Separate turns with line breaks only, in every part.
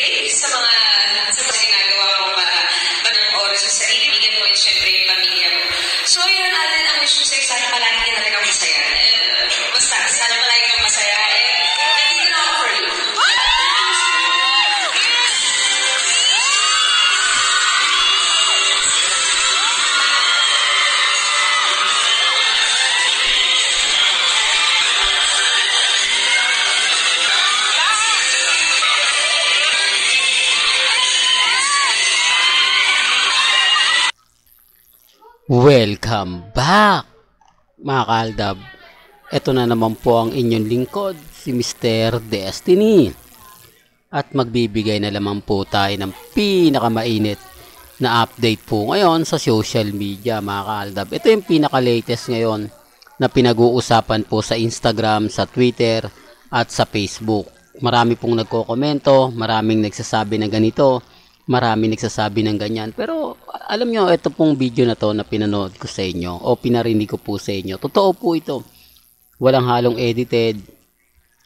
break sa mga ginagawa ko para ng oras sa sarili, bigyan mo siyempre yung pamilya mo. So yun, Alden, ang wish ko sa'yo, sana palagi ka talaga masaya. Basta, sana palagi kang masaya. Nandito na ako for you.
Welcome back, mga kaaldab. Ito na naman po ang inyong lingkod, si Mr. Destiny. At magbibigay na naman po tayo ng pinakamainit na update po ngayon sa social media, mga kaaldab. Ito yung pinaka-latest ngayon na pinag-uusapan po sa Instagram, sa Twitter at sa Facebook. Marami pong nagko-komento, maraming nagsasabi na ganito, marami nagsasabi ng ganyan. Pero alam nyo, ito pong video na to na pinanood ko sa inyo o pinarinig ko po sa inyo, totoo po ito. Walang halong edited,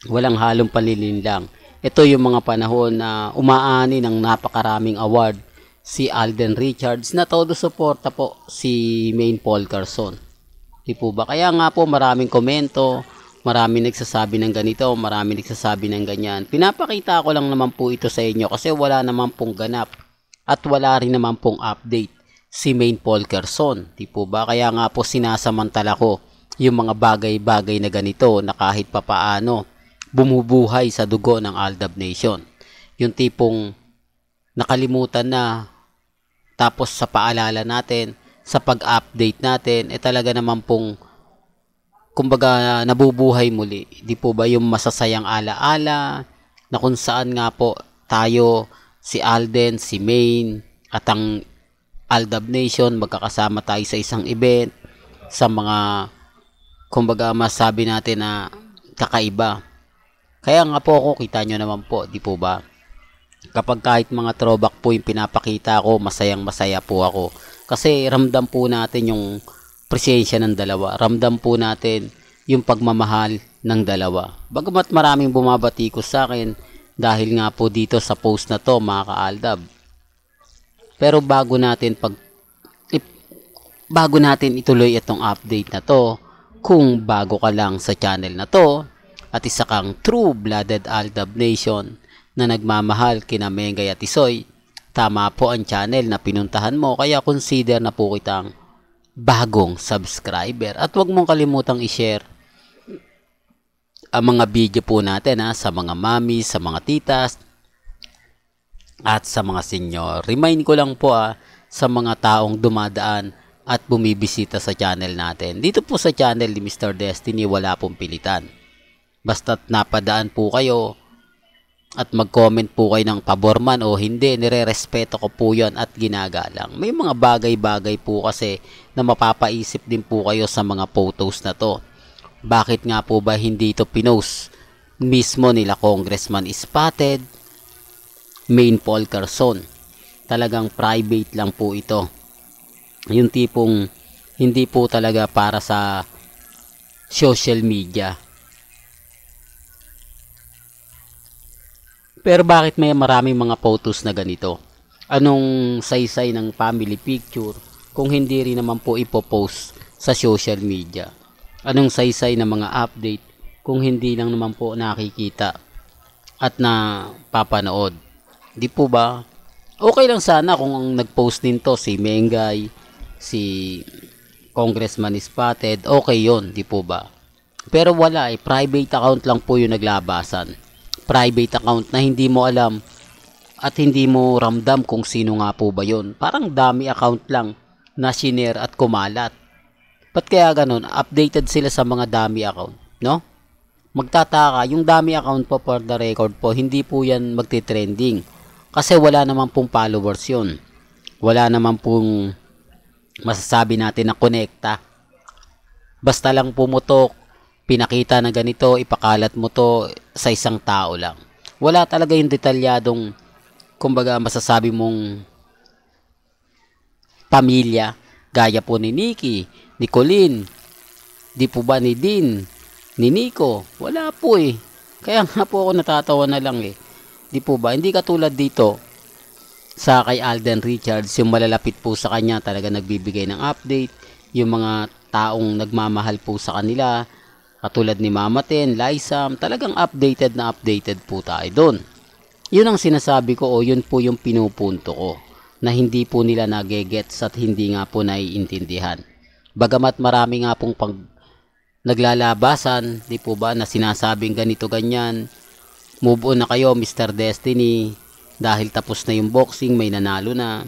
walang halong palilinlang. Ito yung mga panahon na umaani ng napakaraming award si Alden Richards na todo suporta po si Maine Paul Carson. Di po ba? Kaya nga po maraming komento, maraming nagsasabi ng ganito, maraming nagsasabi ng ganyan. Pinapakita ko lang naman po ito sa inyo kasi wala naman pong ganap at wala rin naman pong update si Maine Paul Carson. Di po ba? Kaya nga po sinasamantala ko yung mga bagay-bagay na ganito na kahit papaano bumubuhay sa dugo ng Aldab Nation. Yung tipong nakalimutan na, tapos sa paalala natin, sa pag-update natin, talaga naman pong kumbaga nabubuhay muli. Di po ba yung masasayang alaala na kung saan nga po tayo, si Alden, si Maine at ang Aldab Nation magkakasama tayo sa isang event, sa mga kumbaga masabi natin na kakaiba. Kaya nga po ako, kita nyo naman po, di po ba? Kapag kahit mga throwback po yung pinapakita ko, masayang masaya po ako. Kasi ramdam po natin yung presensya ng dalawa. Ramdam po natin yung pagmamahal ng dalawa. Bagamat maraming bumabatikos sa akin dahil nga po dito sa post na to, mga kaaldab. Pero bago natin ituloy itong update na to, kung bago ka lang sa channel na to at isa kang true-blooded Aldab Nation na nagmamahal kina Mengay at Isoy, tama po ang channel na pinuntahan mo, kaya consider na po kitang bagong subscriber. At huwag mong kalimutang i-share ang mga video po natin sa mga mami, sa mga titas, at sa mga senior. Remind ko lang po sa mga taong dumadaan at bumibisita sa channel natin. Dito po sa channel ni Mr. Destiny, wala pong pilitan. Basta't napadaan po kayo at mag-comment po kayo ng pabor man o hindi, nire-respeto ko po yan at ginagalang. May mga bagay-bagay po kasi na mapapaisip din po kayo sa mga photos na to. Bakit nga po ba hindi ito pinost mismo nila Congressman Spotted, Maine Paul Carson? Talagang private lang po ito. Yung tipong hindi po talaga para sa social media. Pero bakit may maraming mga photos na ganito? Anong saysay ng family picture kung hindi rin naman po ipopost sa social media? Anong saysay ng mga update kung hindi lang naman po nakikita at napapanood? Di po ba? Okay lang sana kung ang nag-post nito si Mengay, si Congressman Spotted, okay yon, di po ba? Pero wala private account lang po yung naglabasan. Private account na hindi mo alam at hindi mo ramdam kung sino nga po ba yon. Parang dami account lang na shinare at kumalat. Ba't kaya ganun? Updated sila sa mga dami account, no? Magtataka, yung dami account po, for the record po, hindi po yan magti-trending. Kasi wala naman pong followers yun. Wala naman pong masasabi natin na konekta. Basta lang pumutok, pinakita na ganito, ipakalat mo to sa isang tao lang. Wala talaga yung detalyadong, kumbaga masasabi mong pamilya, gaya po ni Nikki, ni Colleen, di po ba ni Dean, ni Nico. Wala po Kaya nga po ako natatawa na lang Di po ba? Hindi katulad dito sa kay Alden Richards, yung malalapit po sa kanya talaga nagbibigay ng update. Yung mga taong nagmamahal po sa kanila, katulad ni Mama Ten, Lysam, talagang updated na updated po tayo doon. Yun ang sinasabi ko, o yun po yung pinupunto ko, na hindi po nila nagegets at hindi nga po naiintindihan. Bagamat marami nga pong naglalabasan, di po ba, na sinasabing ganito ganyan, move on na kayo Mr. Destiny, dahil tapos na yung boxing, may nanalo na.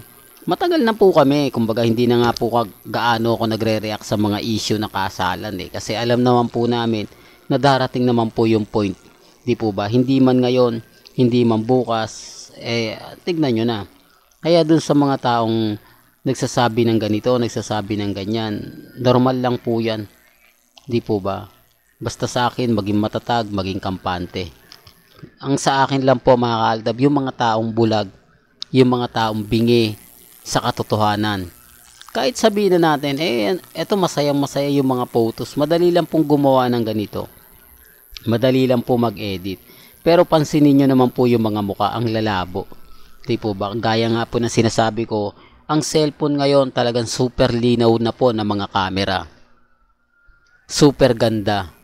Matagal na po kami, kumbaga hindi na nga po gaano ako nagre-react sa mga issue na kasalan kasi alam naman po namin na darating naman po yung point, di po ba, hindi man ngayon, hindi man bukas, tignan nyo na. Kaya dun sa mga taong nagsasabi ng ganito, nagsasabi ng ganyan, normal lang po yan, di po ba, basta sa akin maging matatag, maging kampante. Ang sa akin lang po mga kaaldab, yung mga taong bulag, yung mga taong bingi sa katotohanan. Kahit sabihin na natin, eto masayang-masaya yung mga photos, madali lang pong gumawa ng ganito. Madali lang po mag-edit. Pero pansinin nyo naman po yung mga muka, ang lalabo. Di po ba? Gaya nga po na sinasabi ko, ang cellphone ngayon talagang super linaw na po ng mga camera. Super ganda.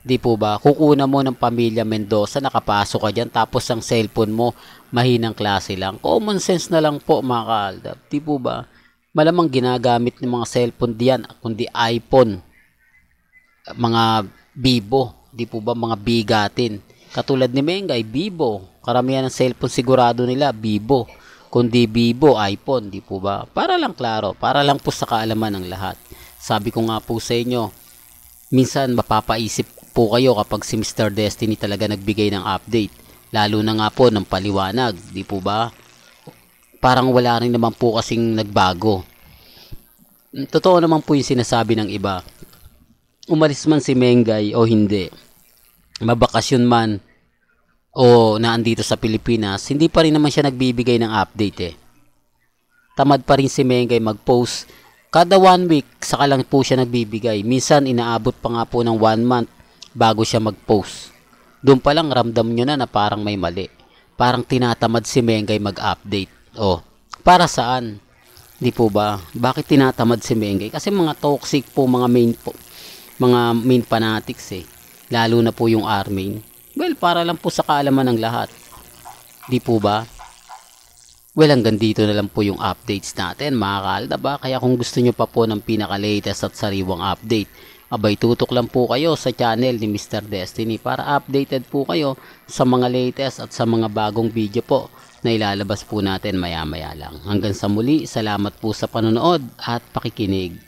Di po ba? Kukunan mo ng pamilya Mendoza, nakapasok ka dyan, tapos ang cellphone mo, mahinang klase lang. Common sense na lang po mga kaaldab. Di po ba? Malamang ginagamit ng mga cellphone diyan, kundi iPhone. Mga Vivo. Di po ba? Mga bigatin. Katulad ni Mengay, Vivo. Karamihan ng cellphone sigurado nila, Vivo. Kundi Vivo, iPhone. Di po ba? Para lang klaro. Para lang po sa kaalaman ng lahat. Sabi ko nga po sa inyo, minsan mapapaisip po kayo kapag si Mr. Destiny talaga nagbigay ng update, lalo na nga po ng paliwanag, di po ba? Parang wala rin naman po kasing nagbago. Totoo naman po yung sinasabi ng iba, umalis man si Mengay o hindi, mabakasyon man o naandito sa Pilipinas, hindi pa rin naman siya nagbibigay ng update Tamad pa rin si Mengay mag-post. Kada 1 week, saka lang po siya nagbibigay. Minsan, inaabot pa nga po ng 1 month bago siya mag-post. Doon pa lang ramdam nyo na parang may mali. Parang tinatamad si Mengay mag-update. Para saan? Di po ba? Bakit tinatamad si Mengay? Kasi mga toxic po, mga main fanatics Lalo na po yung Armin. Well, para lang po sa kaalaman ng lahat. Di po ba? Well, hanggang dito na lang po yung updates natin mga kaaldab. Kaya kung gusto nyo pa po ng pinaka-latest at sariwang update, abay tutok lang po kayo sa channel ni Mr. Destiny para updated po kayo sa mga latest at sa mga bagong video po na ilalabas po natin maya-maya lang. Hanggang sa muli, salamat po sa panonood at pakikinig.